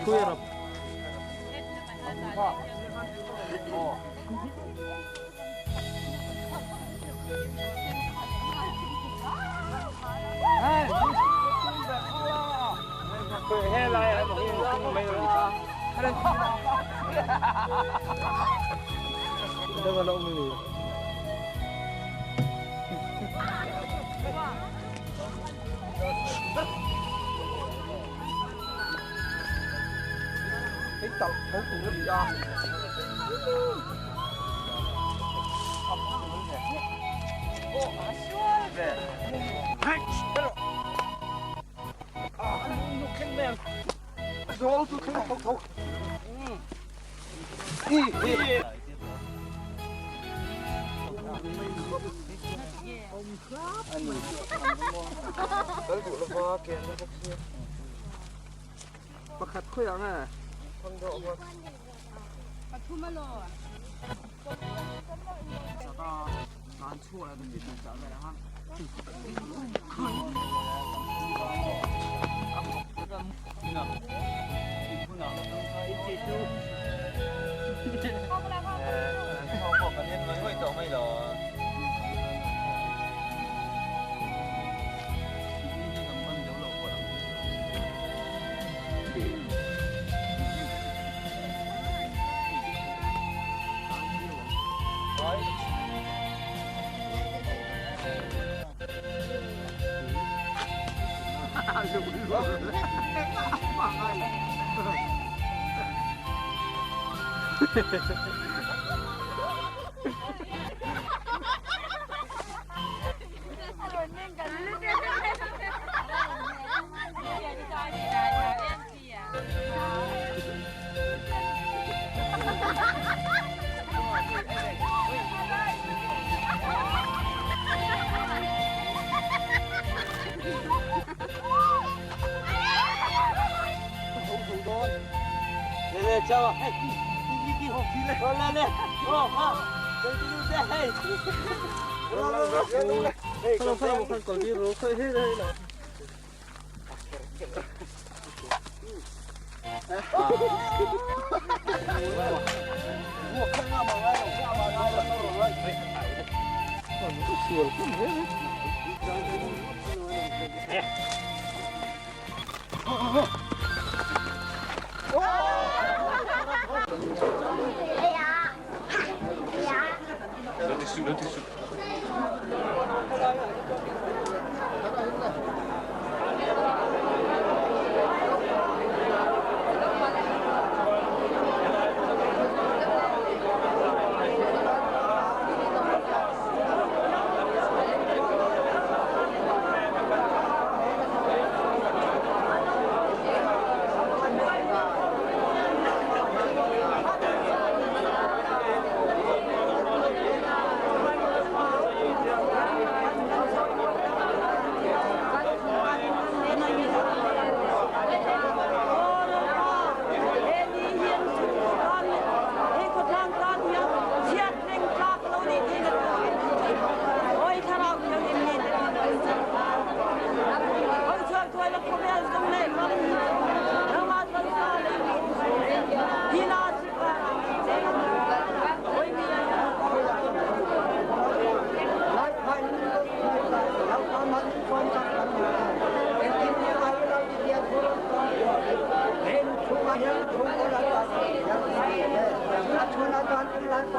Kuya. He lại mấy người đâu có lông gì cái tàu thấu cùng nó bị đo Rồi tôi không. Đi. Tới vụ nó kìa nó bốc xia. Bắt khát khơi áo nè. Không độ mà. Bắt thu mà lo. Sao 난 추워야 되는데 진짜 왜 한? không một cái nhân mới hơi tổ mày đó Nè chào đi học phí lên con lên không phải một phần còn đi rồi khơi hết đây này mua không nào mà còn một xuồng không hết Let's do.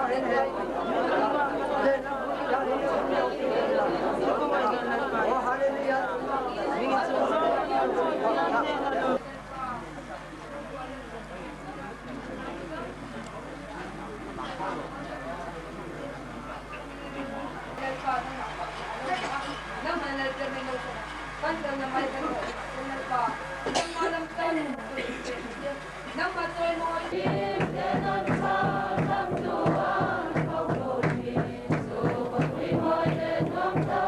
Hãy subscribe cho kênh Ghiền Mì Gõ để không bỏ lỡ những video hấp dẫn.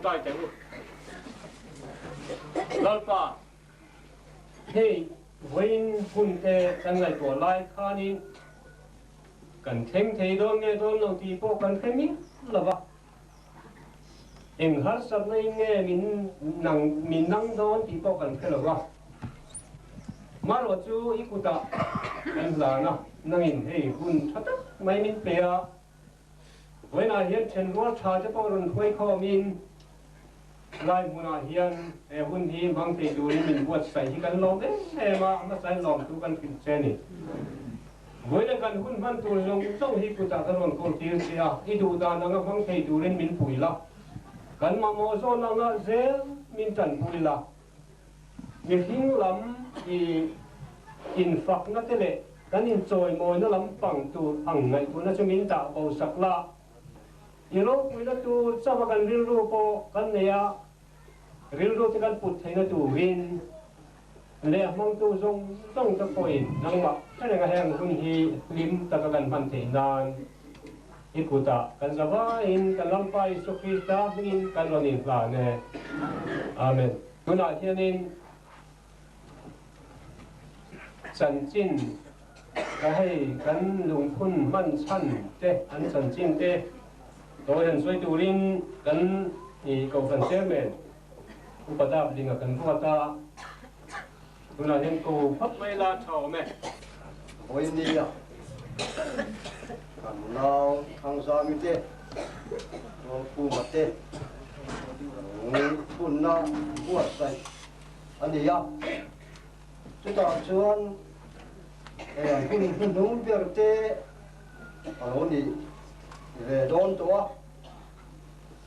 Tại thế lalpa hey wain hunte kan ngai to lai khanin kan theng thei don nge don lo ti po kan khemi lova eng har sat nei nge min nang don ti po kan khelova maro chu ikuta kan la na nangin hey hun thata mai min pea when I hear chen ro cha cha po ron khoi kho min lai muna hian hun hi mang thei du min buat sai hi kan lom ma sai lom tu kan fin cheni voina kan hun man tu long chau hi ku ta kan ron kol tir sia I du da na mang thei du ren min puila kan ma mo zo na nga zel min tan puila mi hing lam I in fak na tele kan in choi moi na lam pang tu ang ngai tu na chu min ta bo sakla iro puila tu chawa kan ril ru po kan neya ril ru te kan put theina tu win le mong tu zong tong ta point nang ma kana ga hang hun hi lim ta ka kan man the nan ikuta kan zawa in kan lampai sukrista in kan ronin pla ne amen tuna hianin chan chin ka hei kan lung phun man chan te an chan chin te tôi hiện suy tu rin kan I cầu phần chế men upada linga kan buata tuna hiện cầu phát mai la chào me oi ni ya kan lao thang sa mi te no pu ma te phun na buat sai ani ya chúng ta chuan phun đúng việc te alo ni về đón tổ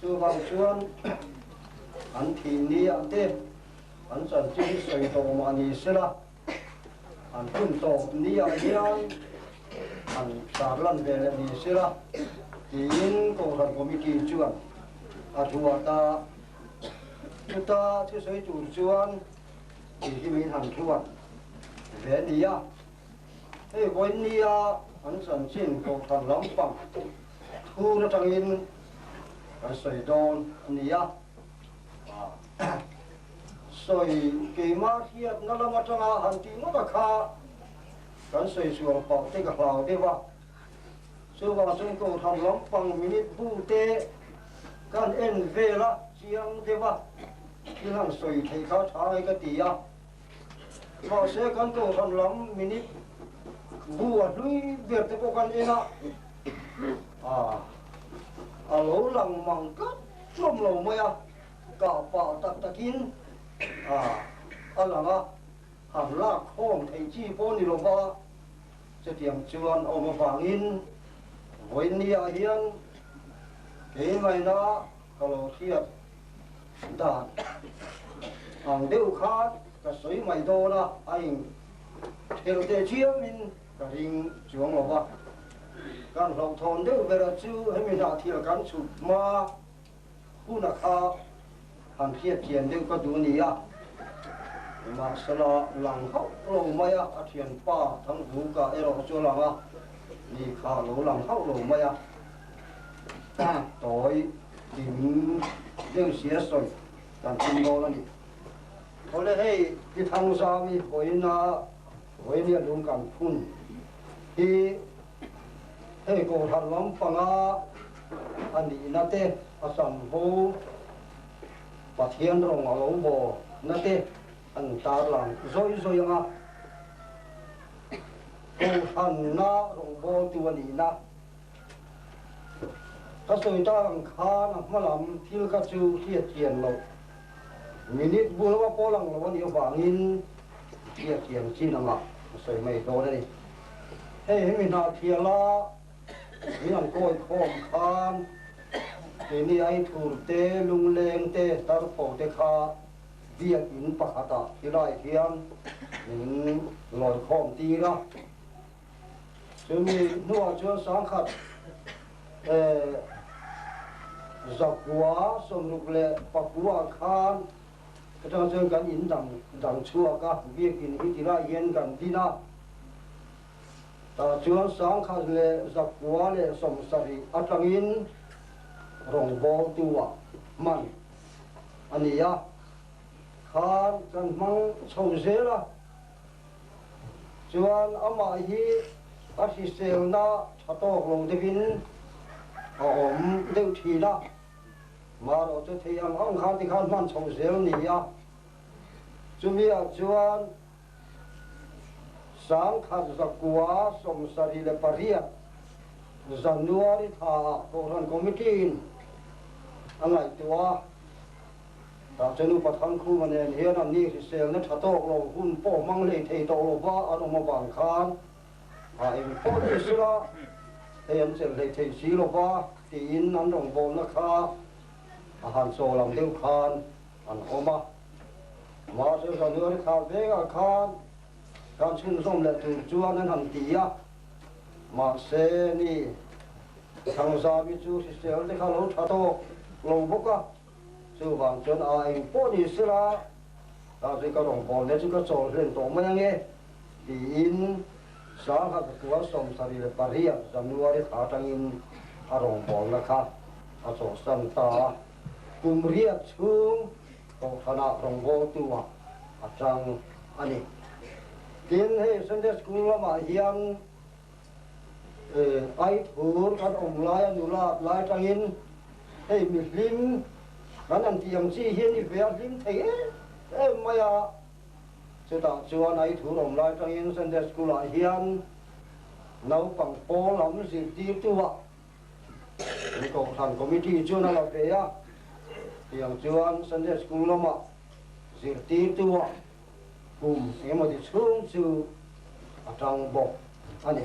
chú vang chuan anh thì ni anh thế anh sản chỉ xây tổ mà ni xí la anh phun tổ ni anh hiền anh xả lan về là ni xí la thì in cổ thần của mình kỳ chuan à chùa ta chúng ta thì xây chủ chuan thì khi mình hành chuan về ni à thế với ni à anh sản chỉ cổ thần lắm bằng thu nó trong in cái sợi đòn này á sợi cái má hiệp nó là một trong hàng tỷ nó là khá cái sợi xuống bảo thế cái hào thế va số vào trong cầu thằng lắm bằng minute bu tê cái en về là chiang thế va cái hàng sợi thấy khá thái cái tỷ á vào sẽ cái cầu thằng lắm minute bu ở núi việt thế có cái en á alo lang mang cắt chôm lầu mày à cả bảo tắc takin alanga hàng lạc không thấy chi phố ni lova sẽ tiệm chuan ôm vàng in với nia hiền cái ngày na kalau thiệt đàn hàng đều khác cái suy mày đô na anh theo để chia mình cái hình chuông lova kan long thon deu vera chu hemi na thil kan chu ma huna kha han khiat chian deu ka du ni ya mà sala lang hậu lâu maya ở thiền pa thằng vũ cả ero cho lang à đi khá lâu lang hậu lâu maya tối tìm đeo xía soi dan tim ngô là đi hồi đấy hey đi thang sa mi hồi na luôn cảm phun thì hey cô thằng lắm phăng à anh đi nát te asam ho và thiên rong ở lỗ bò nát te anh ta làm rồi nga cô thằng na rong bò tu anh đi na ta soi ta ang kha na mà làm thiếu cái chú thiệt tiền lâu minute bu lo po lang lo ni wangin thiệt tiền chi na ma soi mai do đây hey mình na thiệt la mình ăn coi khom khan thì ni ai thur te lung leng te tar po te kha việc in pa khata thì lại thiam mình lòi khom ti ra chứ mình nuôi cho sáng khát giặc quá xong lúc lệ bạc quá khan cái trong chơi cái in đằng chua cả việc in ít ra yên gần đi na ta chưa sáng khát lệ giặc quá lệ xong sari atang in rong bò tua man anh ya khan kan mang sâu dễ la chuan ama hi asi sel na chatok long de bin om deu thi na mà rồi cho thấy ông khăn thì khăn man sâu dễ ni ya chuẩn bị chuan sáng khát giặc quá xong sari le paria January tha program committee anh lại tua ta cho nu pat khang khu mà nên hiền anh ni sel nó thà to lo hun po mang le thei to lo ba anh mà bằng khan em po đi sila thei anh sel le thei si lo ba tin anh rong bol na kha han so lam deu khan anh oma mà cho January tha ve ga khan kan chun som le tu chuan an han ti ya mà xe ni thằng gia bị chú sel te kha lo thà to lo bốc à chú vàng chân ai bỏ đi xí la ta chỉ có đồng bò để chú có trò lên tổ mấy anh nghe thì in sáng ha cái quả sôm sari le paria January thả trang in à đồng bò là khác à trò san ta cùng riết chung cầu thà na đồng bò tu à trang anh tin hay Sunday school mà hiền ai thur kan ông lai nu lai trang in hay Muslim cái anh tiệm chi hiện đi về lim thấy em mày à chứ ta chưa này thủ đồng lại trong yên Sunday school lại hiện nấu bằng bò lắm gì tiêu tu à cái cầu thành committee chưa nào là về à tiệm chưa Sunday school lắm à gì tiêu tu à cùng em mà đi xuống chứ ở trong bộ anh này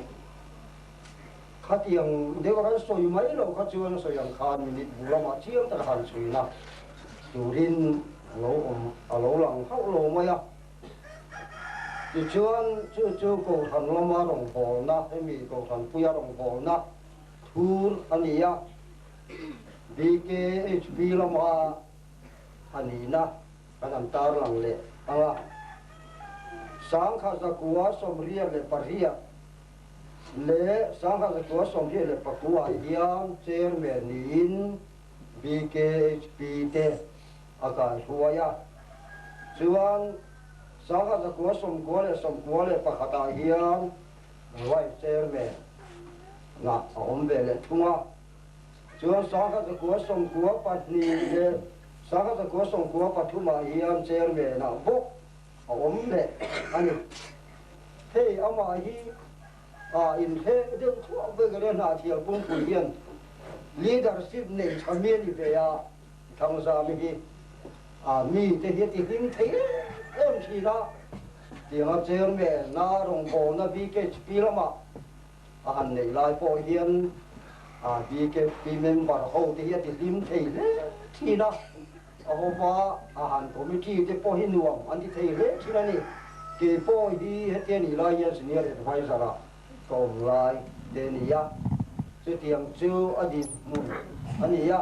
khát tiền nếu có cái soi mấy đâu khát chưa nó soi hàng khan mình đi bù lắm mà chiếm ta hàng soi na chủ rin lỗ lòng hậu lỗ mấy à thì chưa cầu thần lắm mà đồng hồ na hay mi cầu thần pui đồng hồ na thu anh ấy à vì cái HP lắm mà anh ấy na cái anh ta lằng lệ à sáng khát ra quá xong ria lệ paria lệ sáng khát ra quá xong ria lệ pakua hiam chairman in BKHP te akan huaya chuan sanga za ko som ko le pakhata hian vice chairman na om ve le thunga chuan sanga za ko som ko patni le sanga za ko som ko pathuma hian chairman na bo om le ani hey ama hi in he de thu ve ga na thial pum pu hian leadership ne chamien ni ve ya thang sa mi hi mi te hi ti him thei em chi na ti ha cher me na rong bo na VKHP lama han nei lai po hian VKHP member ho ti hi ti him thei le chi na ho ba han committee te po hi nuam an ti thei le chi na ni ke po hi he te ni lai ya senior advisor a ko lai te ni ya chu tiang chu adi mu ani ya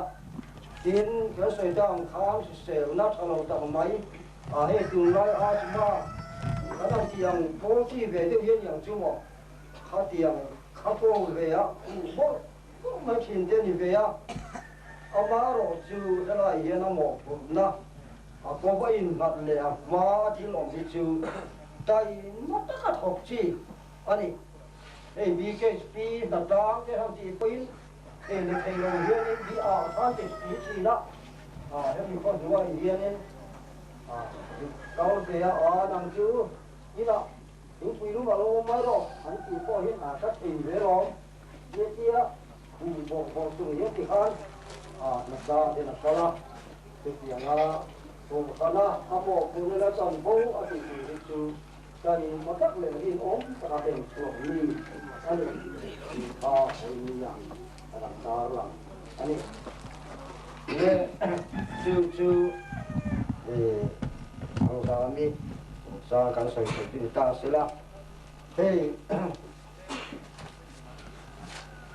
tin cái sợi dòng khám sẹo nát thằng nào tao máy hệ từ lại chúng ta cái năng tiền bố trí về điều hiệnอย่างchung một khá tiền khá cô về á bố mà tiền tiền về á ông má rồi chú cái này hiện nó một na có vậy mặt lệ mà thì lòng thì chú tại mất tất cả học chi anh ấy BKSP đặt ra cái hàng gì pin để thầy lòng hiện nên đi ở phát triển gì đó em mình con chú anh hiện nên đâu thì nằm chú như đó những quý lúc mà lâu mới rồi anh chỉ có hiện các tình về rồi kia kia bộ sùng những thì hơn là sao thì là sao đó thì bộ sao đó bộ phụ nữ là chồng bố ở thì chú cái mà các lệ in ốm các tình thuộc mi anh anh làm sao là anh ấy chú Hãy subscribe cho kênh Ghiền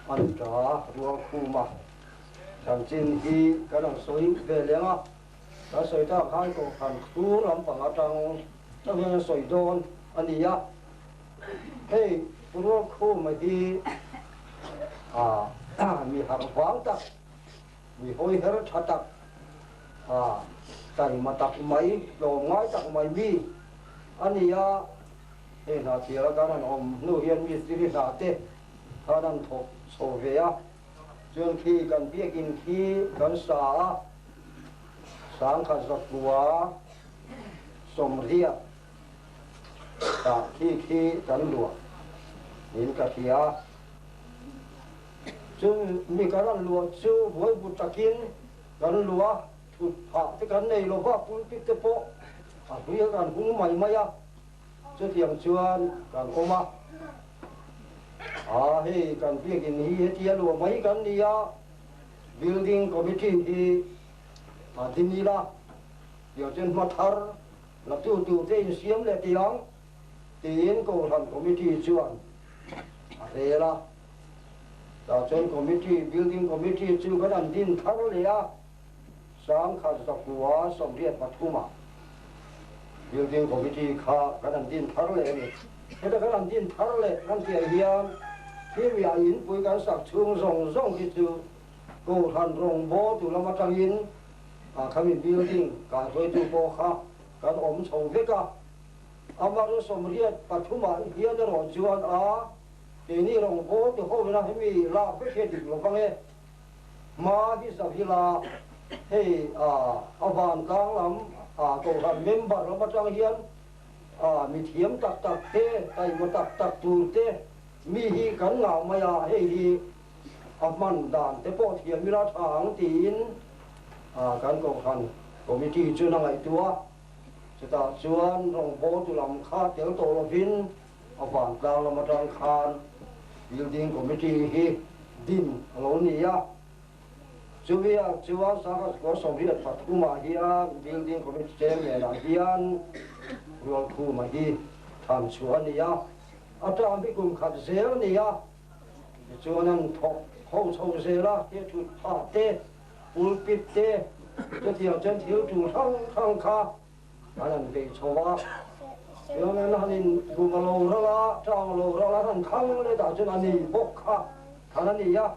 Mì Gõ để không bỏ lỡ những video hấp dẫn tại mà tập máy đồ ngoái tập máy bi anh ấy là chỉ là cái này ông nuôi hiền mi xử lý sao thế cái này thuộc số về á chuyện khi cần biết in khi cần xả sáng khát giấc ngủ sớm ria khi cần lúa nhìn cái kia chúng mi cái này lúa chú với bút trắc in cần lúa cái cái này là vad cũng biết cái bộ bây giờ còn cũng mày á chứ tiền chưa còn có mà thì còn biết cái này thì là mấy cái này building committee thì thì như là điều trên mặt thar là tiêu trên xiêm là tiền cầu thành committee chưa thế là trên committee building committee chưa có làm tin thar là sáng khát giấc ngủ sớm riết bắt thuma building committee cái làm tin thar lệ này cái làm tin thar lệ làm tiền hiền khi vì anh in với cái sắc trường rong cái chữ cầu thành rong bó từ làm trang in kami building cái thôi tu bó cái ôm sầu vết cả mà nó sớm riết bắt thuma hiền nó rồi chuan thì ni rong bó từ hôm nay hay mi la cái chuyện được không nghe mà khi sao khi là hey van kang lam cầu thành member làm trang hiền mi thiếm tắc thế tay một tắc tu thế mi hi kan ngào mày hey hi man đàn thế bộ thiếm mi ra thang tin kan cầu thành committee chưa năng lại tua chúng ta chuan rong bó tu làm khá tiếng tổ lo vin van kang làm trang khan building committee hi din alone ya chú sáng có sòng riết phát khu mà hiền building committee chairman là hiền rồi khu mà hi tham chuan này trang bị cùng khát dễ này cho nên không sâu dễ là cái chút tê pulpit tê cho chân thiếu chủ thăng kha cái này về cho cho nên anh cùng lâu ra trang lâu ra thằng thăng lên đã cho anh bốc kha cái này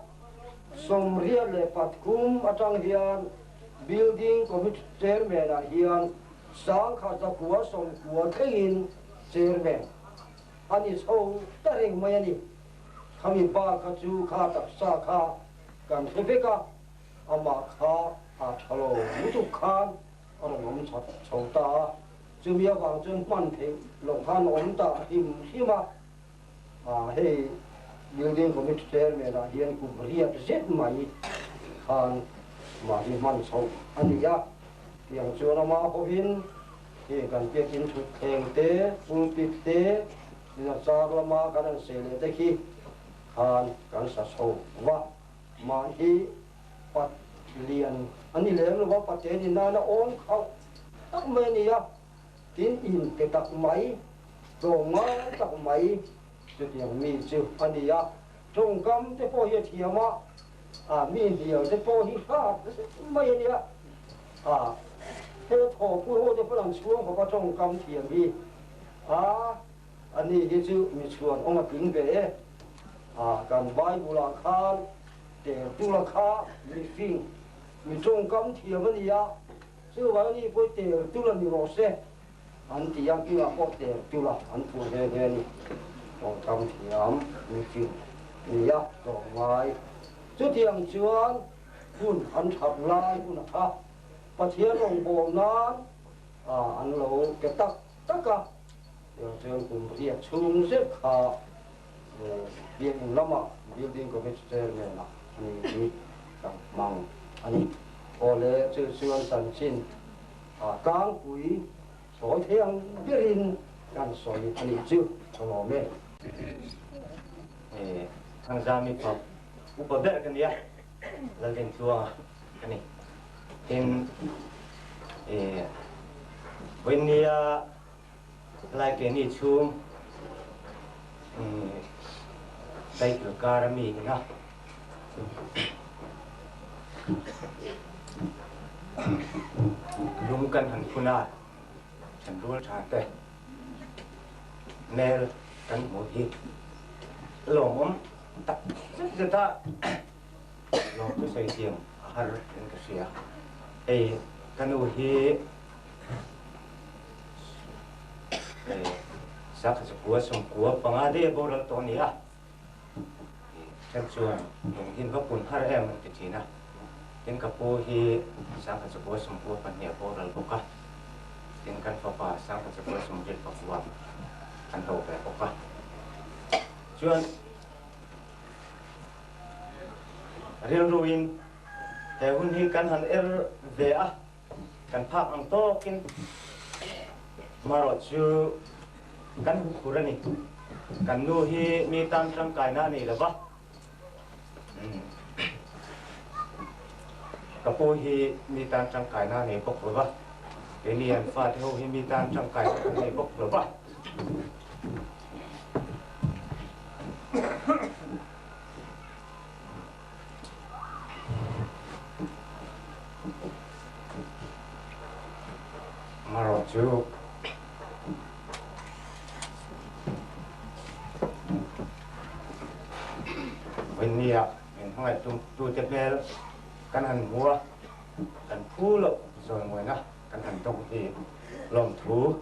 sòng riết lệ phát kum trang hiền building committee chairman là hiền sáng khát ra của sòng của thế in chairman anh sâu tất nhiên mấy anh kami ba cái chú khá tập sa khá cần thế phải cả mà khá chalo mutu khan ông ngắm chặt sâu ta chú bây giờ vàng chân quan thế lòng khan ông ta him mà hey building committee chairman là hiền cũng riết rất mấy khan mà đi man sâu anh ya tiếng chú nó mà có hin thì cần biết in thuật thèn tế pulpit tế nên là sao mà cái này sẽ lấy tới khi kan sa sâu và mà hi pat liền anh đi làm nó bắt tiền thì nó ổn không tắc mê này tin in cái tắc máy rồi mà tắc máy cho tiền mi chứ anh đi trong cam cái phố hiện thiệt mà mi điều cái phố hiện khác mấy này thế thổ phu hô cho phật làm xuống họ có trong cam thiền đi anh ấy cái chữ mình chuồn ông là kính về cần vai bù la khan để tu la kha mình phim mình trong cam thiền cái gì chứ vậy đi với để tu là nhiều lỗ xe anh thì anh kia có để tu là anh phụ về về đi trong cam thiền mình phim mình rồi ngoài chứ thiền chuồn phun anh thập lai phun là và thiên ông bồ nan anh lâu cái tất cả rồi trường cùng việc chung rất khá việc lắm việc đi có biết chơi này là anh đi mong anh có lẽ chưa xuyên sản sinh cán quý số thiên biết in gan soi anh chưa có mẹ thằng gia mi phật upa bet kan dia lagen tua kan ni in when dia like any chum dai tu karami na lung kan han kuna chan rul tha te nel kan mo hi lom tak kita lo tu sai tiang har en ka sia kanu hi sak sa kuwa som kuwa pangade boral to ni kan chuan yung hin va pun har em ti thina tin ka po hi sak sa kuwa som kuwa pan ne boral boka tin kan fa pa sak sa kuwa som jet pa kuwa kan to pe boka chuan riêng ruin he hun hi kan han ve kan phak ang to kin maro chu kan kurani kan nu hi mi tan trang kai na ni laba kapo hi mi tan trang kai na ni bok laba elian fa ho hi mi tan trang kai ni bok laba maro chu bên nia mình không phải tu tiếp theo căn hành mua căn phu lộ rồi ngoài na căn hành tông thì lòng thú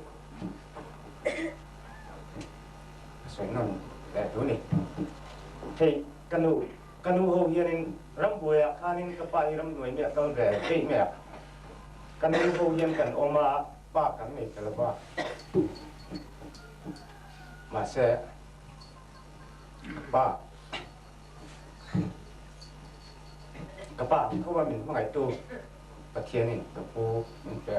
xoay non để thú này thì căn nu hậu hiền ram bùi khanin kapai ram nuôi mẹ con rể chị mẹ căn nu hậu hiền căn oma ba căn này cái là ba mà sẽ ba kapaเขาว่ามันว่าไงตัวประเทศนี่กับปูมันแปล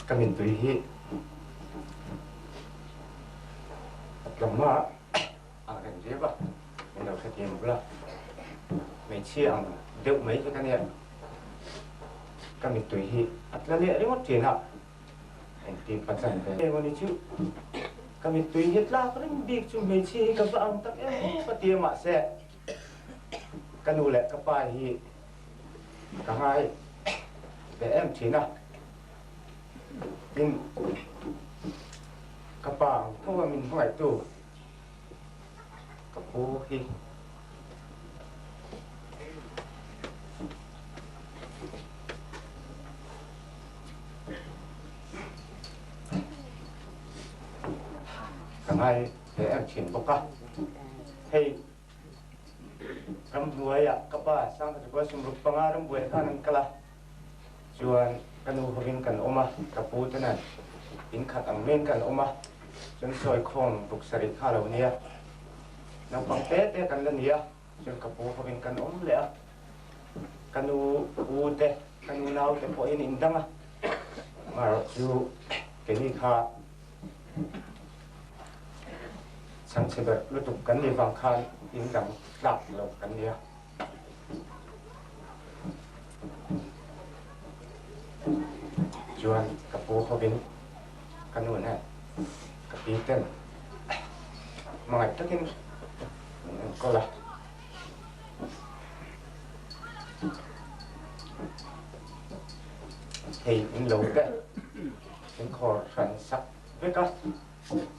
ก็เป็นตัวที่กำมาอะไรเรียบอ่ะเป็นเราแค่เทียมก็ไม่เชี่ยงเดี๋ยวไม่ใช่กันเนี่ยก็มีตัวที่อัตราเนี่ยเรียกว่าเทียนอ่ะเห็นตีปัจจัยไปวันนี้ชื่อก็มีตัวที่ลาก็เรื่องบิ๊กจุ่มไม่เชี่ยกับฟังตั้งเอ็มปฏิมาเสะก็ดูแหละก็ไปที่ก็ให้แต่เอ็มเทียนอ่ะยิ่งกระป๋องเพราะว่ามันห่วยตู้กระปูที่ก็ให้แต่เอ็มเทียนบอกว่าให้รำรวยอ่ะกระป๋าสร้างตัวสมรูปปังอารมณ์รวยข้านั้นก็ละชวนกันอุปวินกันออกมากระปูตัวนั้นอินขัดอังเมนกันออกมาจนซอยคองปลุกสริข้าเหล่านี้น้ำปังเตะกันแล้วเนี่ยจนกระปูอุปวินกันออกเลยกันอูเตะกันอูนาวเตะพออินดังอ่ะมาเราจูเกนี่ข้าสังเสบรู้ตุกกันในบางคันอินดังหลับเรากันเนี่ย chuan kapu hobin kanun ha kapi ten mangai takin kola thì những lũ đấy những khó khăn sắc với các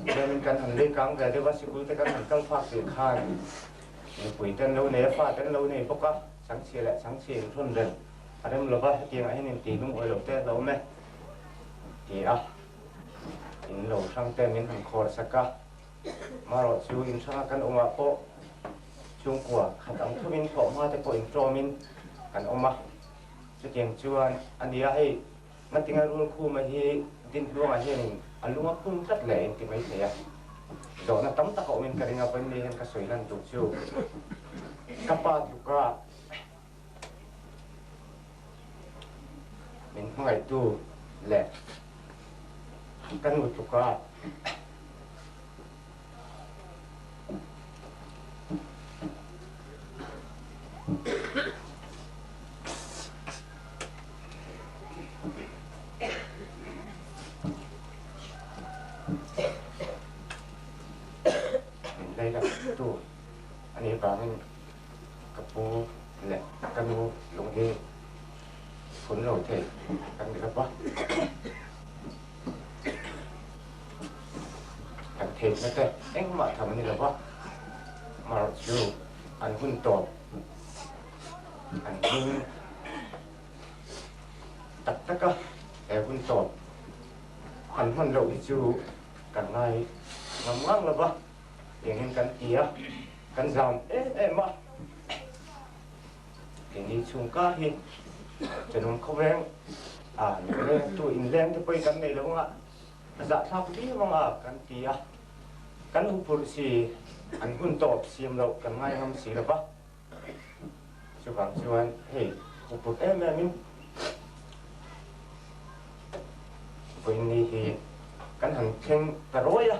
nên cần hành lý căng về để bác sĩ cứu tới các hành căng phát triển khai những quỷ tên lâu này pha tên lâu này bốc các sáng chia lại sáng chia thuần dần ở đây là bác tiền ấy nên tiền cũng ở lỗ tên lâu này thì những lũ sang tên những hành khó sắc cả mà rồi chú in sang căn ông ạ bộ chung của khát ông thu minh phổ hoa tới bộ in cho mình căn ông ạ cho tiền chuan anh đi hayมันติงรุ่นคู่มาที่ดินดวงอาเห็นอันลุงก็คุ้มจัดเลยที่ไม่เสียดอกนั้นตั้มตะโกมันกระดิ่งเป็นนี่เห็นกระสวยนั่นถูกชูกับป้าถูกก็เป็นเมื่อตู้แหละกันหมดถูกก็đây là tủ anh ấy bảo mình cặp bố lẹ căn bố lồng đi phun lẩu thể căn bị cặp bó căn thể nó thế anh mà thầm như là bó mà chú anh hun tọt anh hun tắt tất cả để hun tọt anh hun lẩu chú căn này ngắm ngang là bó yang kan kia kan zam ma ini chungka hi janum khoweng ni tu in leng te poi kan nei longa za thak ti manga kan kia kan upur si an hun top siam lo kan ngai ham si la ba chu bang chuan hey upur min poi ni hi kan han theng taroya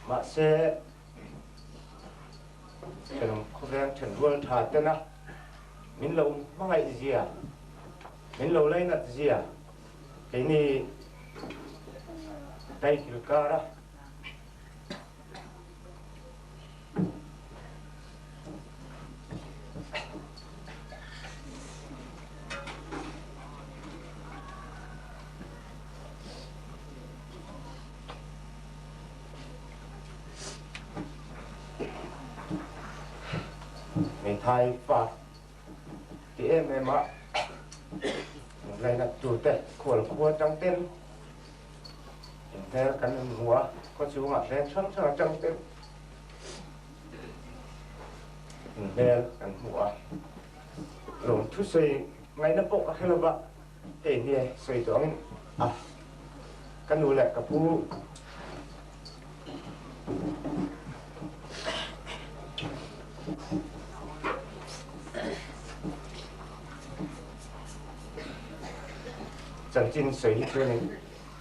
ma se cái nó không đang chuẩn luôn thà tên à mình lâu mang ngày gì à mình lâu lên là gì à cái này đây kiểu ca đó thay và thì em ạ này là chủ tệ của trong tên theo căn múa có chú ngọc đen sẵn sàng trong tên đen căn múa lồng thu xây ngay nó bộ các là bạn để đi xây tưởng căn nụ lại cả phu chẳng chín sấy cho nên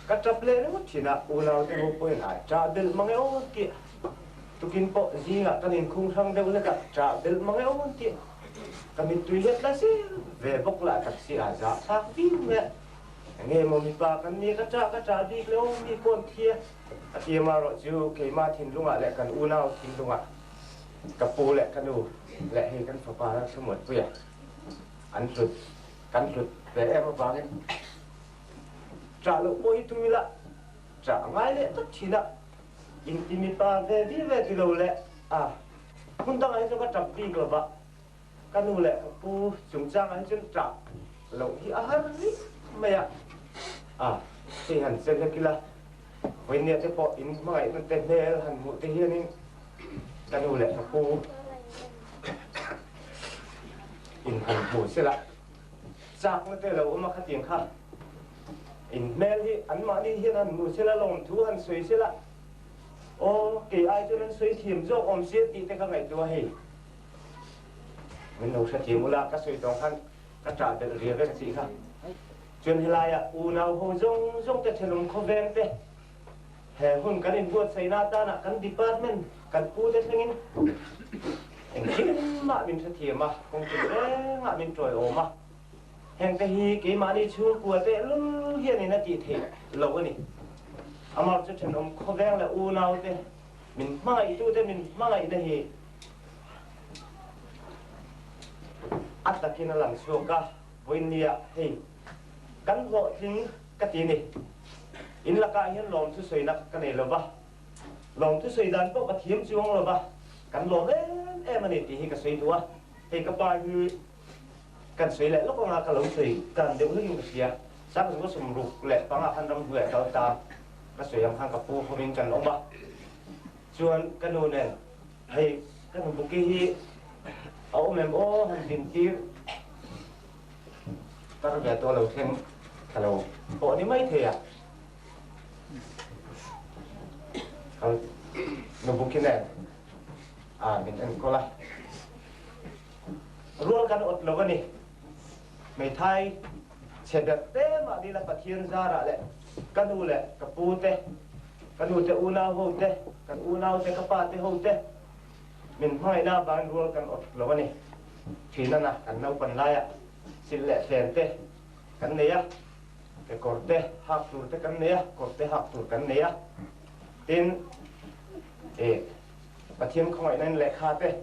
các chấp lệ nó chỉ là u lao thì một quên lại trả bill mang eo kia tôi kinh bộ gì ngã ta nên khung sang đâu là cả trả bill mang eo kia ta mình tùy hết là gì về bốc lại các sĩ giả khác phim mẹ nghe mà mình bà cái này các trả đi lâu đi con kia mà rồi chứ cái mà thìn lúc lại cần u lao thìn lúc cặp bố lại cần u lại hay cần phải bà ra số một tuổi ăn rụt cắn rụt để em vào cái trả lỗ bôi tụi là trả ngay lệ tất chỉ là intimita về thì lâu lệ không tăng ấy cho các chập đi rồi bạn các nô lệ cô chúng trang ấy chân trả lỗ thì hết mẹ thì hẳn xem cái là với nhiệt cái bộ in mà ấy nó tên nè hẳn một cái hiên in các nô lệ cô in hẳn bộ sẽ lại chắc nó tên là ôm mà khát tiền khác in mail hi an ma ni hian an mu sela lom thu han soi sela o ke ai cho nên soi thiam jo om sia ti te ka ngai tu hi mình nấu sa thiam ula ka soi tong han ka tra de ria ka si kha chen hilaya u nau ho jong jong te thelum kho ven te he hun kan in buat sai na ta na kan department kan pu te thengin en kin ma min sa thiam ma kong tu le nga min troi o ma hẹn cái hi cái mà đi chung của thế luôn hiện nay nó chỉ thế lâu cái này amal cho chân ông không vang là u nào thế mình mang lại tu thế mình mang lại đây ắt là khi nó làm xuống cả với nia thì cắn vội thì cái gì này in là cái hiện lòng thứ sấy nắp cái này là ba lòng thứ sấy đàn bốc bát hiếm chuông là ba cắn lòng em này thì cái sấy đua thì cái bài như cần sấy lại lúc mà cái lồng sấy cần đều nước dùng cái sáng chúng có sùng rục lệ có ngà khăn đông huệ tao ta cái sấy âm khang cặp phu không nên cần ông ba chuan cái nồi này thì cái nồi bút kia ông em ô hành trình kia các cái tôi đầu thêm cái đầu bộ này mấy thế à nồi bút kia này mình ăn có lại luôn cái ớt lâu cái này mày thay chế được thế mà đi là phát hiện ra lại cái nồi lại cái pu thế cái nồi thế u nào hậu thế cái u nào thế cái pa thế hậu thế mình hỏi na bằng luôn cái ớt lâu cái này thì nó là cái nấu phần lai xin lệ phèn thế cái này cái cột thế học tuổi thế cái này cột thế học tuổi cái này tin phát hiện không phải nên lệ khá thế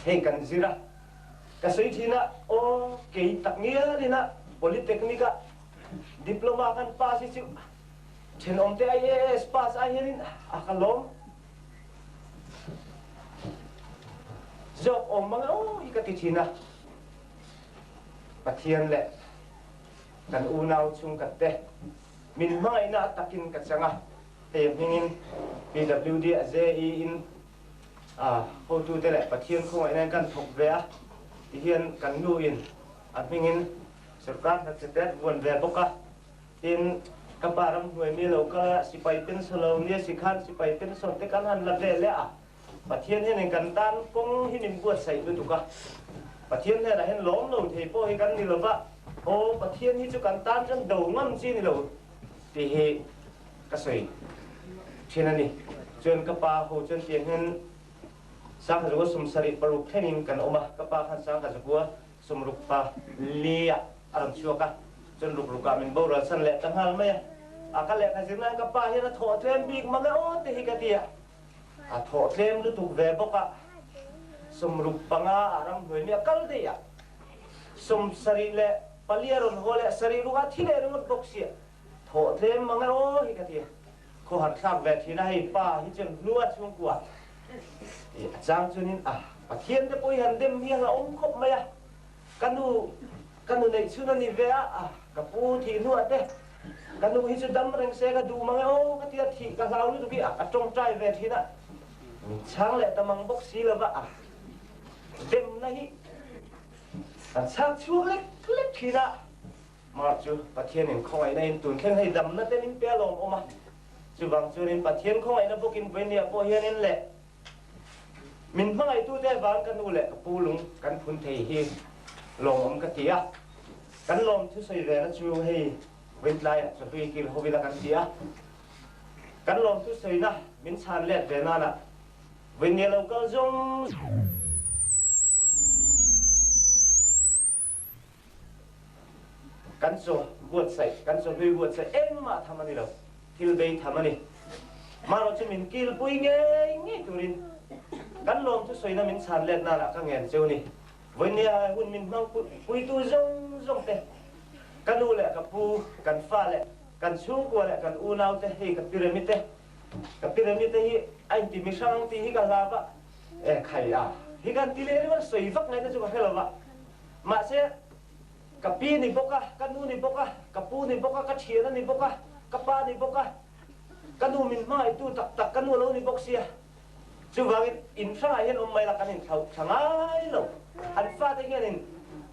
hey kan zira kasoi thina o ke taknia dina polytechnica diploma kan pass si chen om te IAS pass ai hirin akalom job om mang o ikati thina pathian le kan unau chung katte min mai na takin kachanga te mingin PWD JE in hậu tu thế lại phát hiện không ai nên cần thuộc về thì hiện cần nuôi in mình in sự phát thật tết buồn về bốc cả in các bạn người mi lâu cả si bay tin solo nia si khan si bay tin sốt thế kan han lập lệ lẽ phát hiện hiện cần tan cũng hiện mình buồn say luôn cả phát hiện này là hiện lốm lâu thì po hiện cần đi lâu vậy ô phát hiện hiện cho cần tan chân đầu ngâm chi đi lâu thì cái sợi trên này trên các bạn hồ trên tiền hiện sang juga sumsari perlu training kan oma kapakan sang juga sumrupa lia alam syuaka cenderung ruka min bawra san le tanghal maya akal le kasinan kapah ya tho trem big manga o te hikatia tho trem lu tu ve boka sumrupa nga aram hoi mi akal de ya sumsari le paliaron hole sari ruka thile rungot boksia tho trem manga o hikatia ko hat khak ve thina hi pa hi chen nuat chung kwa Giang cho nên thiên để bôi hẳn đêm hiang là ông khóc mày căn nu này chưa nó về cả pu thì nuốt đấy căn nu hi chưa đâm răng xe cái đủ mà ô cái tiệt thì cái lao nữa kia trong trai về thì nè sáng lại ta mang bốc xí là vậy đêm nay sáng chúa lết thì nè mà chú bà thiên nên không ai nên tuần khen hay đâm nó tên bé lồng ôm mà chú bằng cho nên bà thiên không ai nó bốc in về nhà bôi hiền nên lệ mình mang ai tu thế vang kan ule pu lung kan phun thei hi lom ka tia kan lom thu sei ve na chu hi wen lai so hui ki ho bila kan tia kan lom thu sei na min chan let ve na na wen ne lo ka jong kan so hui buat sai em ma thamani lo til bei thamani ma ro chu min kil pui nge turin kan lom tu soi na min san let na la ka ngen cheu ni voi nia hun min mang pui tu zong te kan u le ka pu kan fa le kan chu ko le kan u nau te hi ka pyramid te hi ai ti mi sang ti hi ka la ba khai hi kan ti le ma soi vak ngai na chu ka hela ba ma se ka pi ni boka kan u ni boka ka pu ni boka ka thia ni boka ka pa ni boka kan u min mai tu tak kan u lo ni bok sia chú vang in sang ai hiện ông mày là cái hình thầu sang ai lâu anh phát thế cái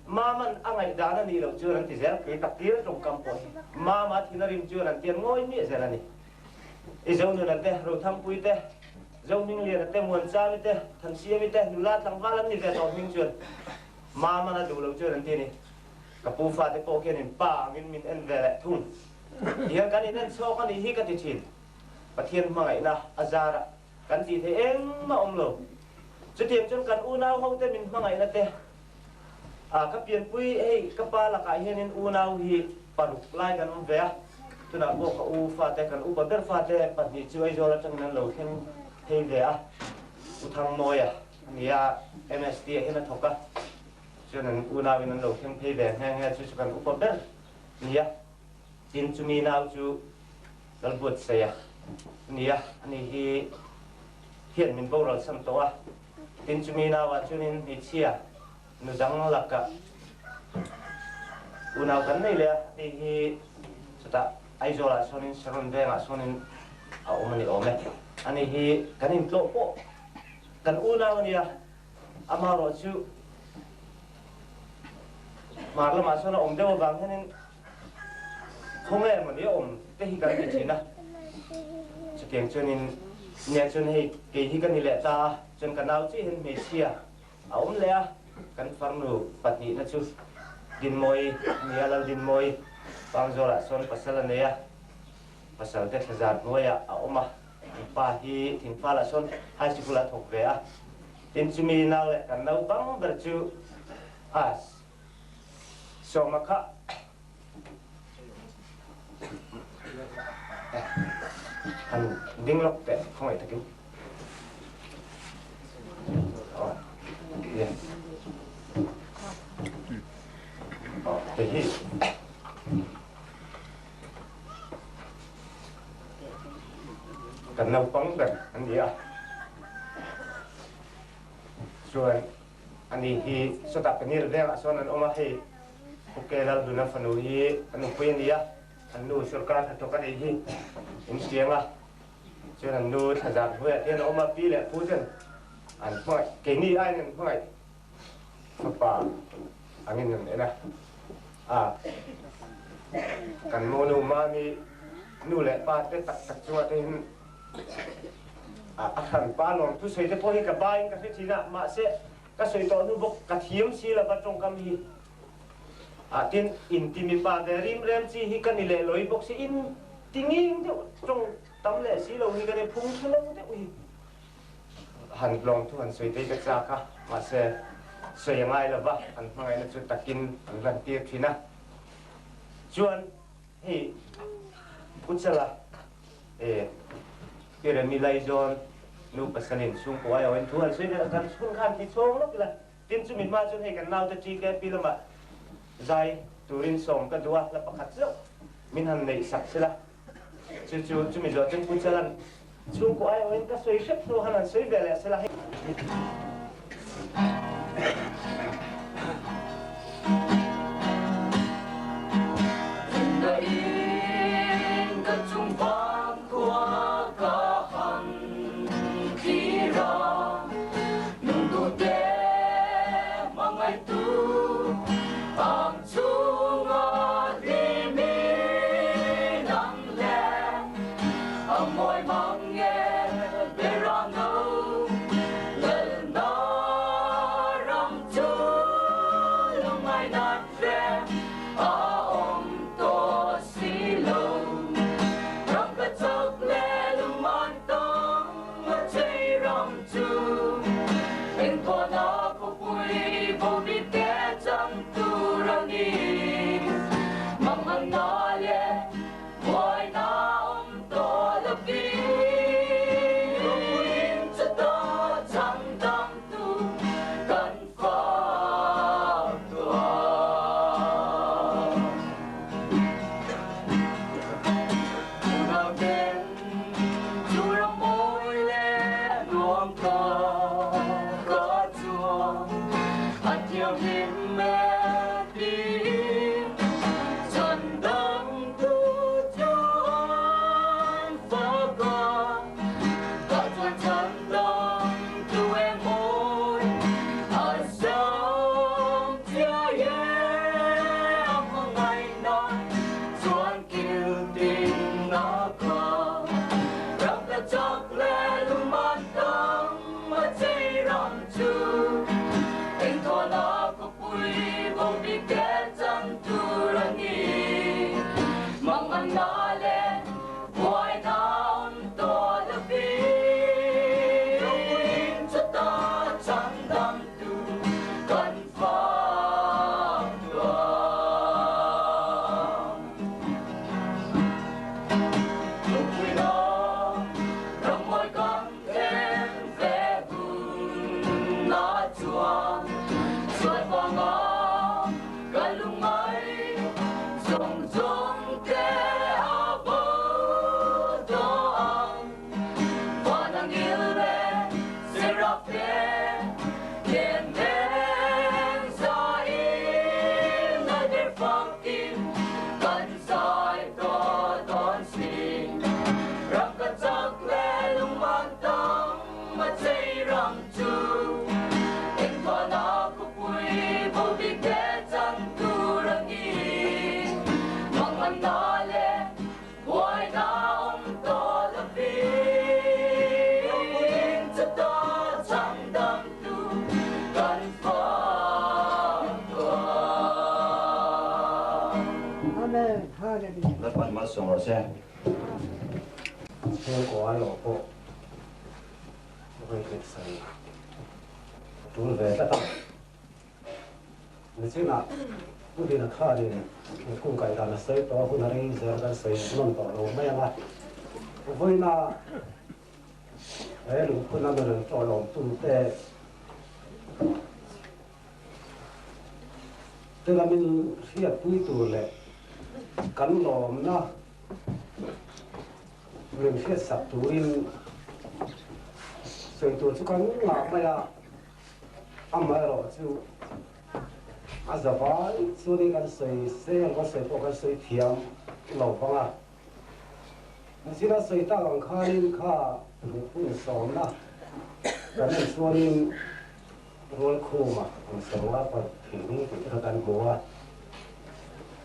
mà mình anh ấy đã là đi lâu chưa anh thì sẽ cái tập kia trong campo mà thì nó rim chưa anh tiền ngồi miết sẽ là này ý giống như là thế rồi thăm quý thế giống như liền là thế muốn cha thế thằng xia thế nụ la thằng va lắm như thế tao minh chưa mà là đủ lâu chưa anh tiền này cái pu phát thế po kia này ba mình ăn về lại thun hiện cái này nên so cái này hi cái gì chín và thiên mà ấy là azara kan ti the em ma om lo chu tiam chon kan u nau ho te min mangai na te các pian pui hey kapa là cái hiền u nào hi paruk lai kan về tu na bo ka u fa te kan u ber fa te pat ni chu ai zo la chang nan lo khen hey về u thang moi nia MST hiền thoka cho nên u nào nan lo khen hey về hang ha chu kan u ber nia tin chu mi nào chu dal buat saya nia ani hi hiện mình bao rồi xăm to tin chu mi nào chu nên hi chia nu dang laka unaw kan nei le ti hi sata aizola sonin saron venga sonin a omani ome ani hi kanin tlo po kan unaw nia amaro chu marla ma sona om dewa bang hanin khonge mani om te hi kan ni china chekeng chonin nya chon hi ke hi kan ni le ta chon kanaw chi hin me chia a om le kan farnu patni na chu din moi nialal din moi pangzola son pasal neya pasal te khazat noya a oma pa hi thing pala son high school a thok ve a tin chumi naw le kan nau bang ber chu as so makha an ding lok te không ai takin yes thế hi kan nau pang kan an dia chuan ani hi sota panir vela son an oma hi ukela duna fanu hi anu pui nia anu sarkar tha toka hi in sianga chuan anu thazat hoi ten oma pi le pujen an phoi ke ni ai nen phoi pa angin nen ena kan mono mami nu le pa te tak tak chua te hin khan pa lom tu sei te po hi ka bain ka thina ma se ka sei to nu bok ka thiam si la ba tong kam hi tin in ti mi pa ve rim rem chi hi kan ni le loi bok si in tinging de tong tam le si lo ni ka ne phung thulong te ui han lom tu han sei te ka cha ka ma se sei ngai la ba an ngai na chu takin an lan ti thina chuan hi puchala kira milai zon nu pasalin sung ko ayo en tuan sei da kan sung khan ti chong lok la tin chu min ma chun he kan nau ta chi ke pilama zai turin som ka dua la pakhat zo min han nei sak sila chu mi zo chen puchalan sung ko ayo en ka sei shep no hanan sei vele sila Mọi mong nghe về ra nâu lên rất mạnh mà sống rồi xe chưa có ai ở bộ về lịch sử chúng về tất cả nên chứ là cũng đi là khá đi cũng cái là xây to cũng là đi giờ là xây non to rồi mấy anh với là ấy lúc cũng là mình cho lòng tung tê tức là mình hiện tuổi tuổi lệ cắn lòm na mình hiện sập tuổi xây tuổi chứ cắn ngã mày à mày rồi chứ giờ phải số đi cái xây có xây có cái xây thiam lầu phong à mình chỉ là xây ta còn khai mình cũng sống na cái này số đi rồi khô mà mình sống á còn thì cái thời gian mùa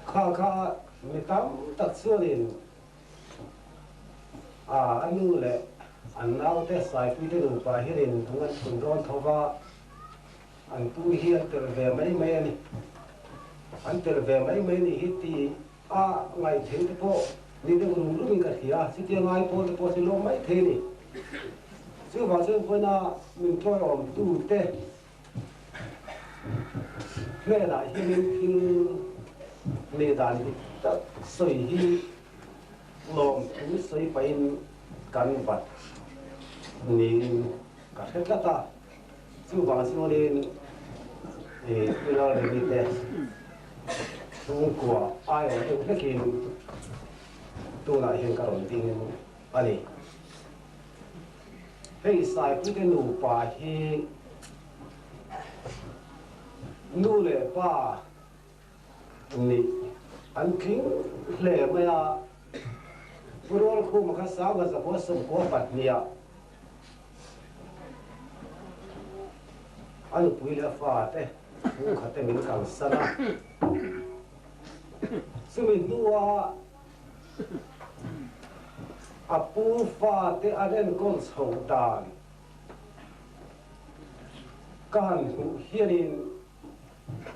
khá mình tắm tật xưa thì anh nu lệ anh nào thế sai quy định và hiện hình thằng anh thuần ron thâu va anh tu hiện từ về mấy này anh từ về mấy này hít thì ngày thế thì po đi được đúng lúc mình cả thì chỉ tiếng ngày po thì lo mấy thế này chứ vào chứ với na mình cho làm tu thế nghe lại hiện hình lê đàn thì ta sợi hi lồng cũng sợi bên cán vật nên cả hết tất cả chứ vào chứ nên thì bây giờ là đi đây trung của ai ở trong cái kia tôi lại hiện cả đồng tiền anh ấy hay sai cái nụ bà hi nụ lệ bà ni anh kính lệ mày à bữa đó khu mà khách sáo và có sông có bát nia anh bùi lệ pha thế khu khách mình càng sana sự mình đua pu pha thế anh con sầu đàn can hiền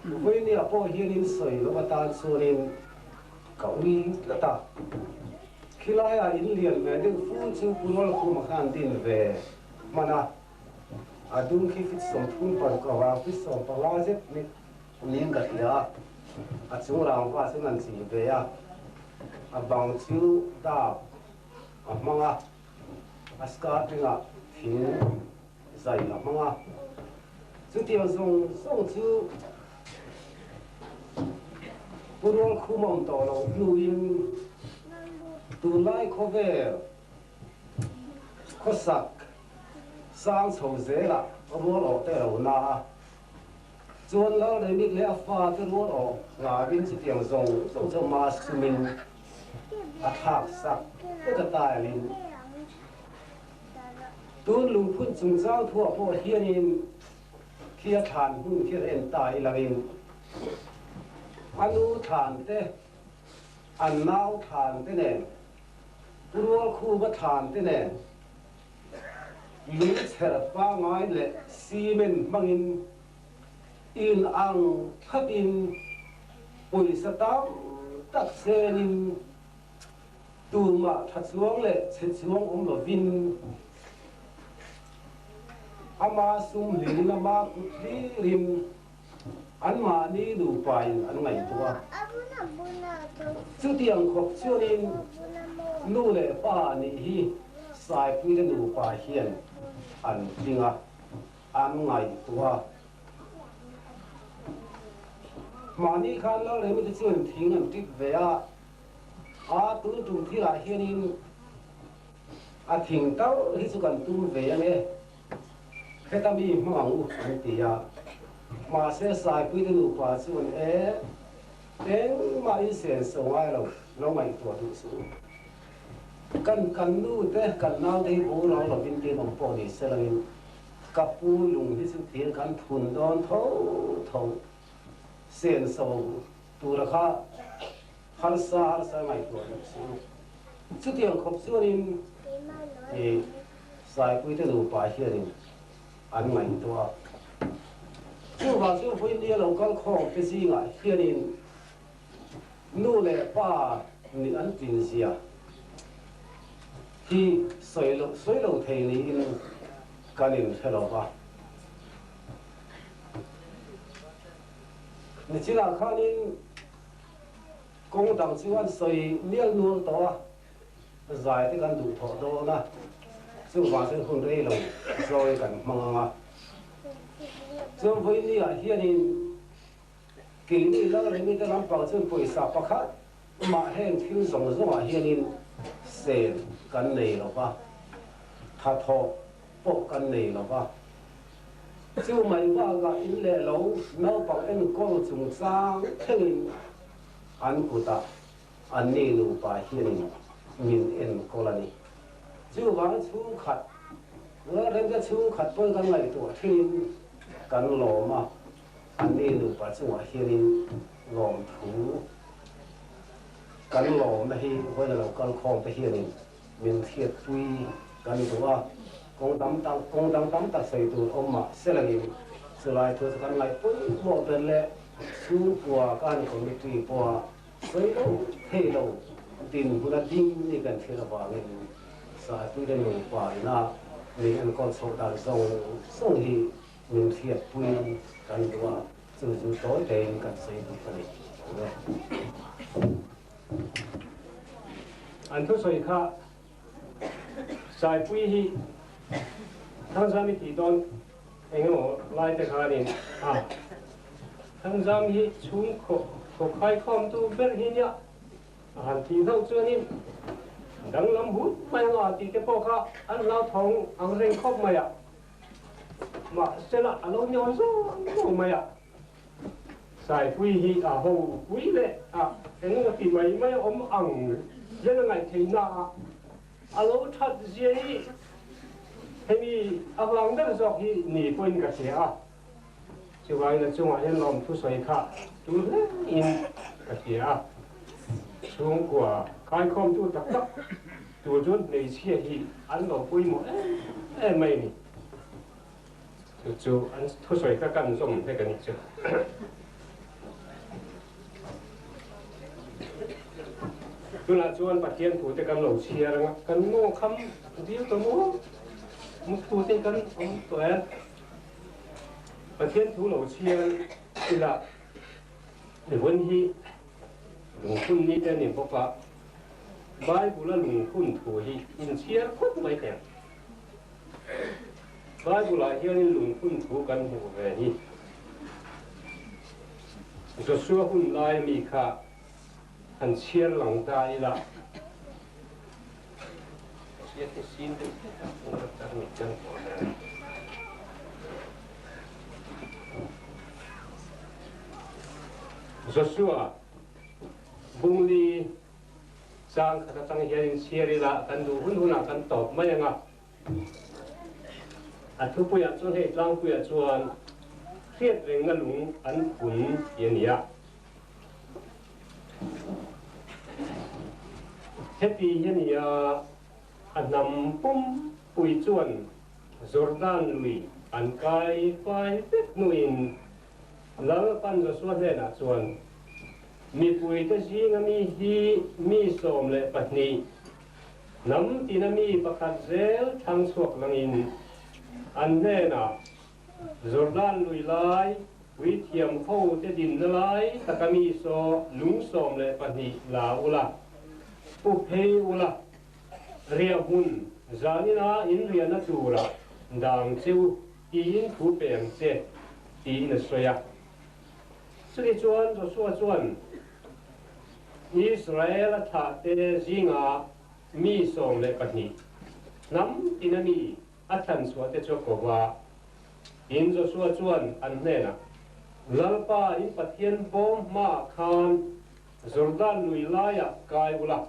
với nia po hiền soi nó bắt tan surin cậu đi là ta khi lại in liền về đến phun chứ phun nó không khan tin về mà na đúng khi fit sống phun phần cầu vào fit sống bằng lá chết nên cái gì chúng làm qua sẽ làm gì về bằng chiếu ta mang scar thì thì dày mang chúng ta dùng chữ bữa đó khu mông tàu là lưu in từ lại có về có sạc sang sầu dễ là có mua lẩu tê lẩu na chuan lâu đấy biết lẽ pha cái mua lẩu ngà bên chỉ tiền dùng cho mà mình thạc sạc cái tài lên tuôn lùng phun chung giao thua po hiền in kia thàn hun kia hiện tại là in anu thàn thế anh nào thàn thế này bùa khu bắt thàn thế này lũ sẹp ba ngói lệ xi men mangin in ang thắt in bùi sa táo tắc xe in tu mà thật xuống lệ chết xuống là vin ama sum li na ma kutli rim an ma ni du pai an ngai tua chu tiang khop chuanin nu le pa ni hi sai pui le nu pa hian an tinga an ngai tua ma ni khan lo le mi chuan thing an tip ve a tu tum thi la hianin thing tau hi chu kan tu ve ane cái ta bị mà ngu anh thì mà sẽ sai quy định của bà xuân đến mà ít sẽ sống ai rồi nó mày tuổi đủ số cần nu thế cần nào thì bố nó là bên kia bằng bò để sẽ là cặp bù lùng thì sự tiền cần thuần đòn thấu sẽ sống tu ra khá xa mày tuổi đủ số chút tiền khóc xuân thì sai quy định của bà hiền anh mày tua chú vào chú phải đi lâu con khom cái gì ngại khi nên nu lệ pa ni an tin zia hi soilo thei ni in kanin hello ba ni chila khanin kong dang chuan soi nial nual to a zai te kan du tho do na chu wa sen hun rei lo zoi kan manga chu voi ni a hianin kil ni la re ni ta lam pa chu poi sa pakhat ma hen thil zong zong a hianin sen kan nei lo ba tha tho po kan nei lo ba chu mai ba ga in le lo no pa en ko chung sang thengin an kuta an ni lu pa hianin min en kolani chu wang chu khat wa ren ga chu khat pon kan ngai to thin kan lo ma an ni lu pa chu wa hianin lom thu kan lo ma hi wa la kan khom pa hianin min thiet pui kan duwa kong dam tak sai tu omma selangin selai tu kan ngai pui mo ben le chu bua kan ko mi tui bua sai lo thei lo tin pura ding ni kan thela ba nge sa tu den lo pa na ni an kon so dal song hi min thiet pui kan duwa chu to te kan sai tu pa ni an thu soi kha sai pui hi thang zam ti don engmo lai te khanin thang zam hi chung kho khai khom tu ber hi nya han ti thau chuanin dang lam hut mai nga ti te po kha an lao thong ang reng khop mai ya ma sela alo nyon zo mai ya sai pui hi ho pui le engmo ti mai om ang yen ngai thei na alo that zia hi hemi awang da zok hi ni point ka se chuwai na chunga hen lom thu soi kha tu le in ka se chung kwa kai khom tu tak tu jun nei chia hi an lo pui mo mai ni chu an thu soi ka kan zong he ka ni chu tu la chuan pathian thu te kan lo chia ranga kan ngo kham diu to mo một tu tiên cân ông tuổi và thiên thú lẩu chia thì là để vân hi lùng khun ni tên niệm bốc cả bài bù là lùng khun thủ hi in chia khốt mấy tiền bài bù là hiền lùng khun thủ cần hồ về hi cho xưa hun lai mi kha hành chia lằng tai là cái xin được ta mình chân Joshua bung li sang kata tang hiarin siari la kan du hun kan top mai nga thu puya chuan hei tlang puya chuan khiat reng na lung an phun hiania happy hiania anam pum pui chuan Jordan lui an kai fai pet nuin lal pan Joshua hena chuan mi pui te singa mi hi mi som le patni nam tinami pakhat zel thang suak langin an hena Jordan lui lai wi thiam kho te din lai takami so lung som le patni la ula pu phei ula ria hun zanina in riana tura dang chiu in thu pem che ti na soya sri chuan Joshua chuan Israel tha te zinga mi som le patni nam inami athan suwa te chokowa in Joshua chuan an hena lalpa in pathian bom ma khan Jordan lui laya kai ula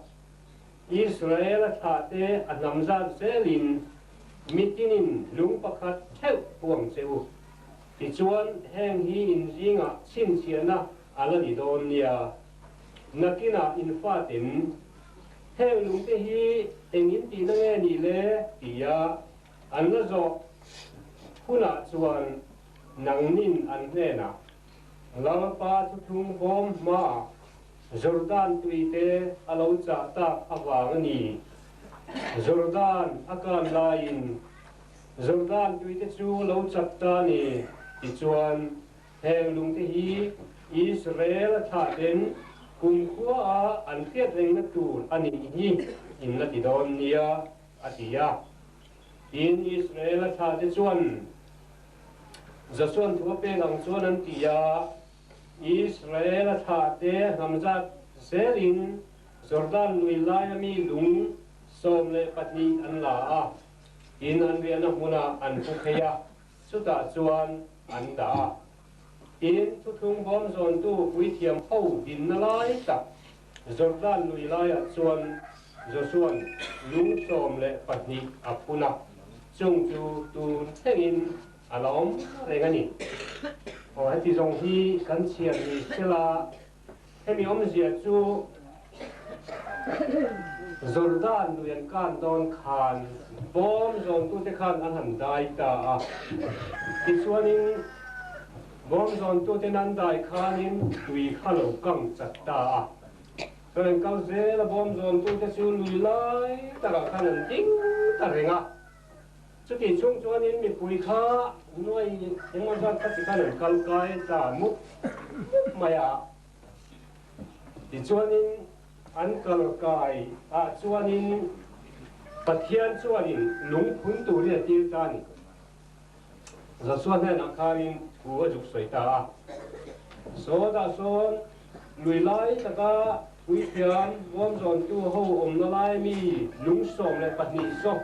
Israel tha te anamzan selin mitinin lung pakhat theu puang cheu ti chuan heng hi in zinga chin chiana ala ni don nia nakina in fatin heng lung te hi engin ti na nge ni le tia an la zo huna chuan nangnin an hena lalpa thu thung bom ma Jordan tuite alo cha ta awang ni Jordan akan lain Jordan tuite chu lo chat ta ni ti chuan heng lung te hi Israel tha den kum khua a an thiat reng na tur ani hi in na ti don nia atia in Israel tha te chuan Joshua thua pe lang chuan an tia Israel tha te hamzat selin Jordan lui lai mi lung som le patni an la a in an ve na huna an pukheya chuta chuan an da in tu thung bom zon tu pui thiam ho din na lai ta Jordan lui lai a chuan Joshua lung som le patni apuna chung chu tu thengin alom regani o hati zong hi kan chian ni sela hemi om zia chu Jordan luyan kan don khan bom zon tu te khan an han dai ta a ti chuanin bom zon tu te nan dai khanin tui khalo kang chat ta a ren kau zela bom zon tu te chu lui lai ta ka khan an ding ta renga chu ti chung chuanin mi pui kha nuai engmon zan ta ti khan an kal kai ta mu maya ti chuanin an kal kai a chuanin pathian chuanin lung phun tu ri ti ta ni za chuan hen akharin thu a juk soi ta a so da son lui lai ta ka pui thiam bom zon tu ho om na lai mi lung som le patni so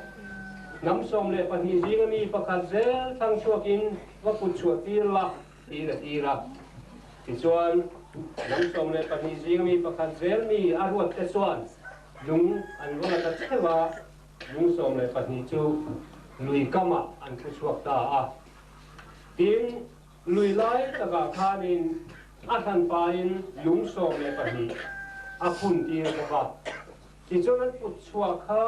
nam som le patni jing mi pakhat zel thang chuakin wa put chuat ti la ti ra ti chuan nam som le patni jing mi pakhat zel mi a ruat te chuan lung an ro ta chewa lung som le patni chu lui kama an thu chuak ta a tin lui lai ta ka khanin a than pain lung som le patni a phun ti ka ti chuan an put chuak kha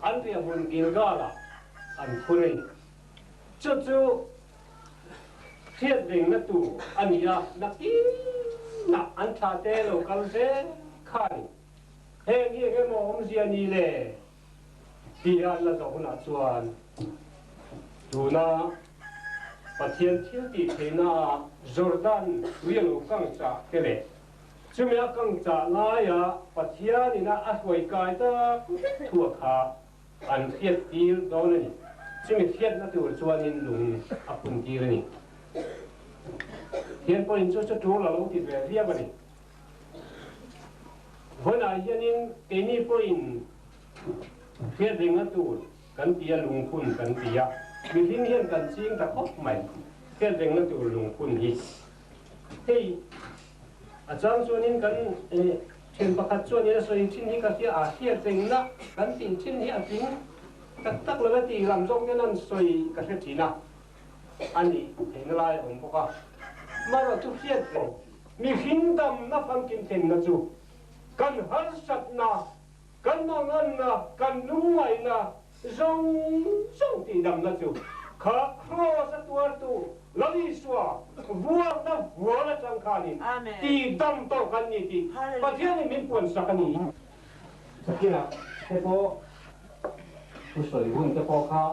an ria hun Gilgala an khurei chu thiet ring na tu ania na ki na an tha te lo kal se khai heng hi ke mo om zia ni le ti an la zo na chuan tu na pathian thil ti theina Jordan rielo kang cha ke le chumya kang cha la ya pathian ina a hoi kai ta thua kha an thiet tir do ni chimi thiet na tur chuanin lung a pun tir ni thian po in chu tu la lo ti ve ria ba ni hona hianin ke ni po in thiet ring na tur kan tia lung phun kan tia mi hin hian kan ching ta khop mai thiet ring na tur lung phun hi hei a chang chuanin kan thil pakhat chuanin a soi thin hi ka tia a thiet ring na kan tin thin hi a ting tak lo ti lam jong ke nan soi ka the thina ani en lai om poka maro tu thiet ro mi hin dam na phang kin ten na chu kan har sat na kan mangan na kan nuai na zong ti dam na chu kha kro sa tuar tu lali swa vuar na vuar chang khani ti dam to kan ni ti pathian ni min pon sakani sakina te po tu soi hun te po kha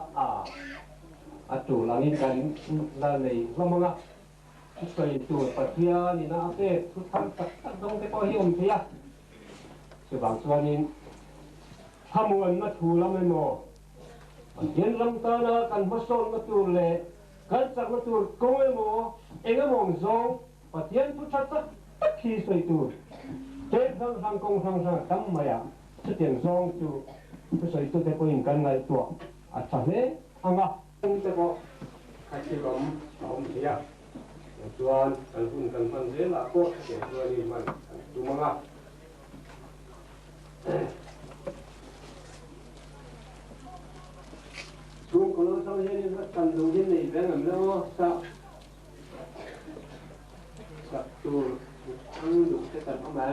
a tu langin kan la nei lamanga tu soi tu pathian ni na te tu tham tak dong te po hi om thia se bang chuanin hamuan na thu lam mo pathian lam ta na kan hoson na tu le kan chak na tur koi mo enga mong zong pathian tu chat tak khi soi tu te thang kong thang tam maya chu tian zong tu soi tu te po in kan ngai tu a cha le anga te po kai ti lom om thia chuan kan hun kan man ze la ko ke chuan ni man tu manga chung ko lo sau hian in kan lu hin nei beng am lo sa tu ang lu te kan ma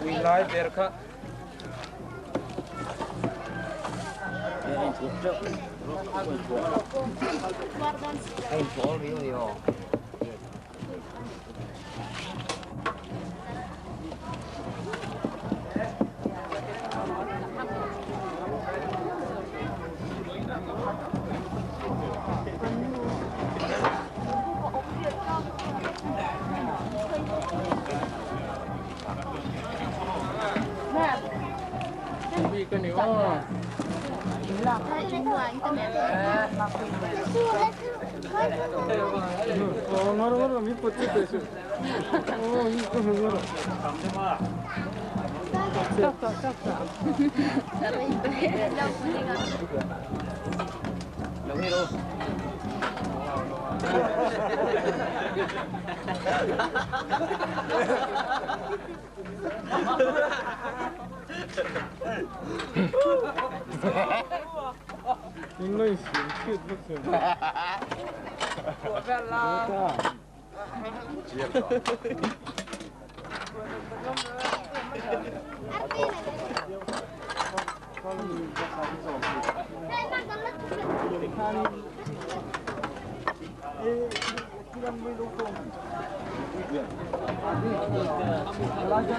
We live there ka. Inglês, que você. Hãy subscribe cho kênh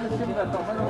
Ghiền Mì Gõ để không bỏ lỡ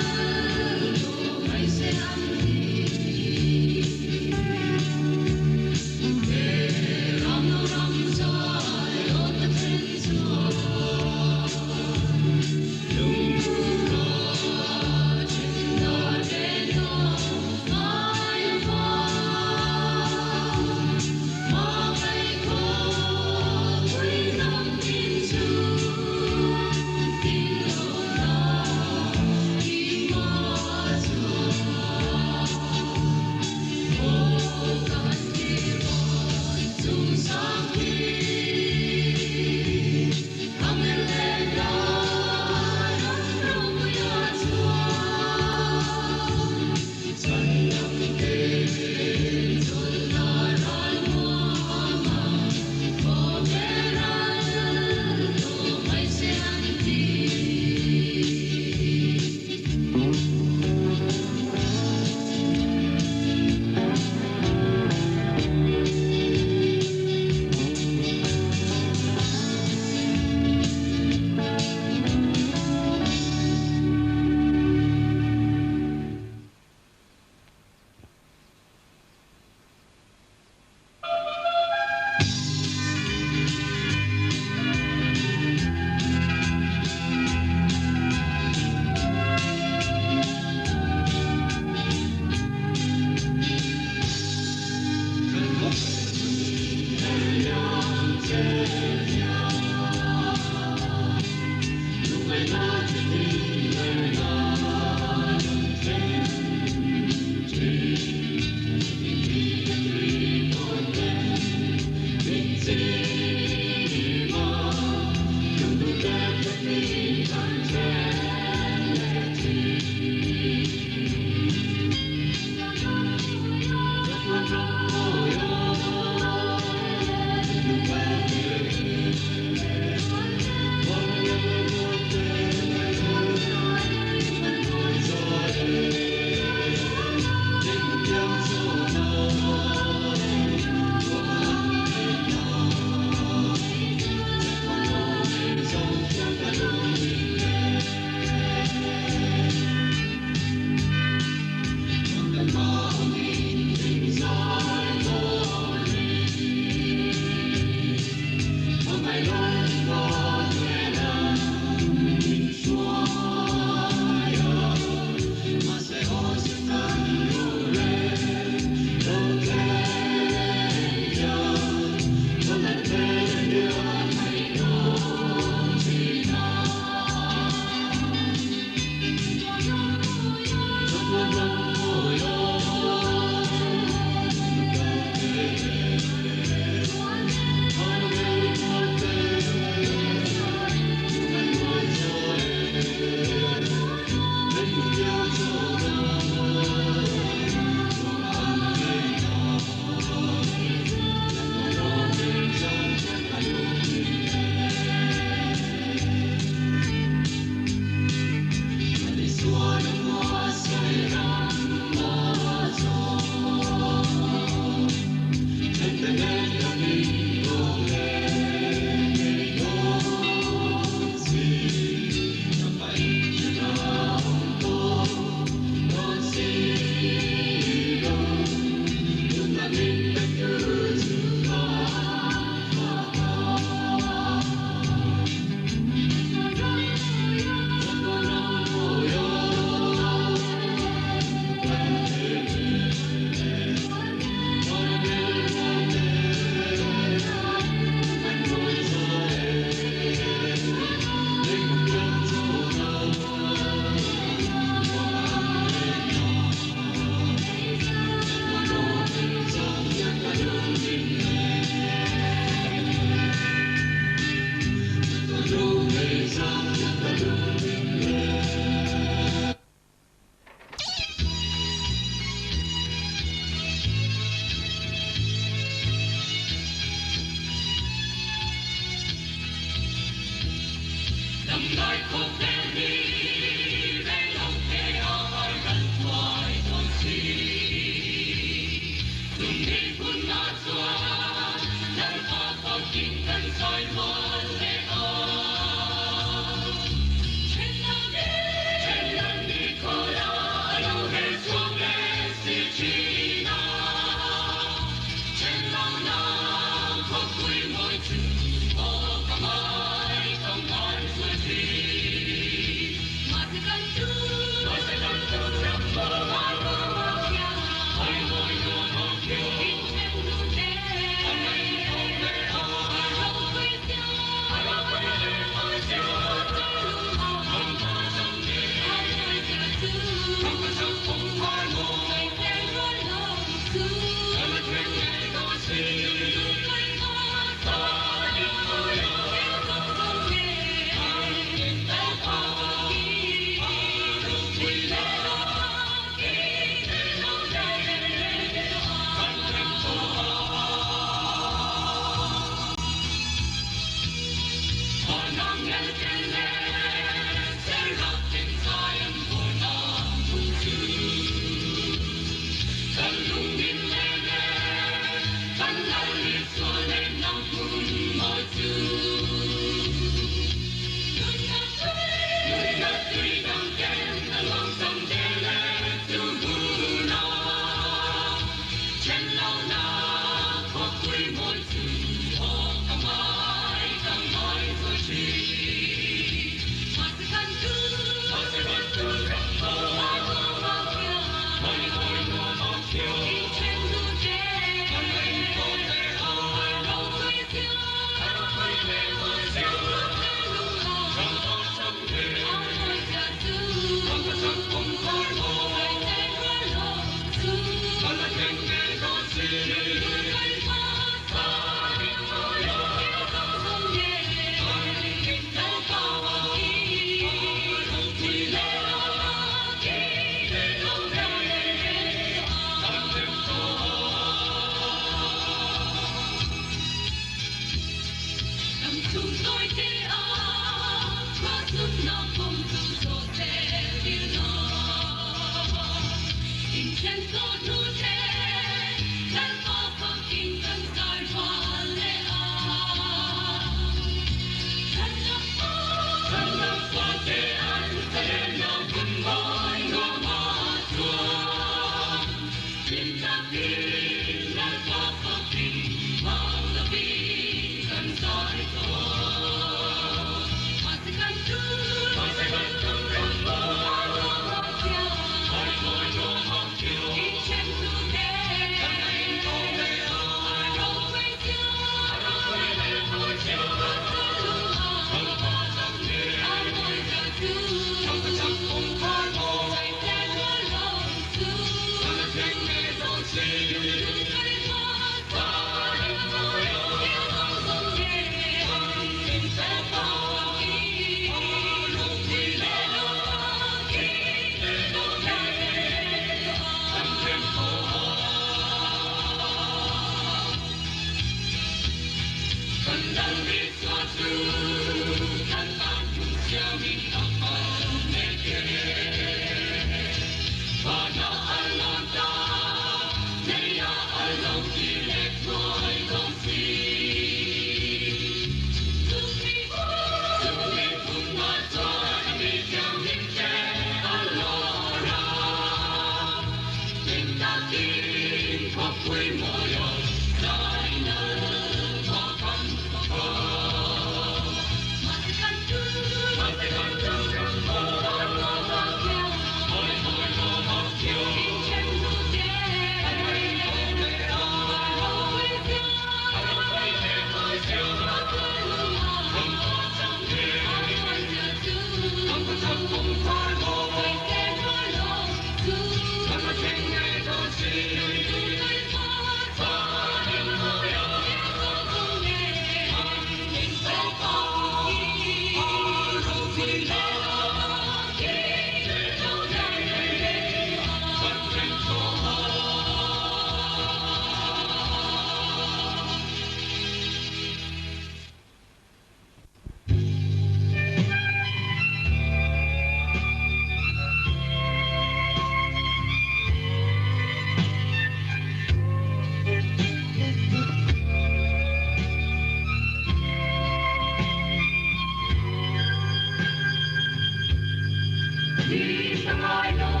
I know.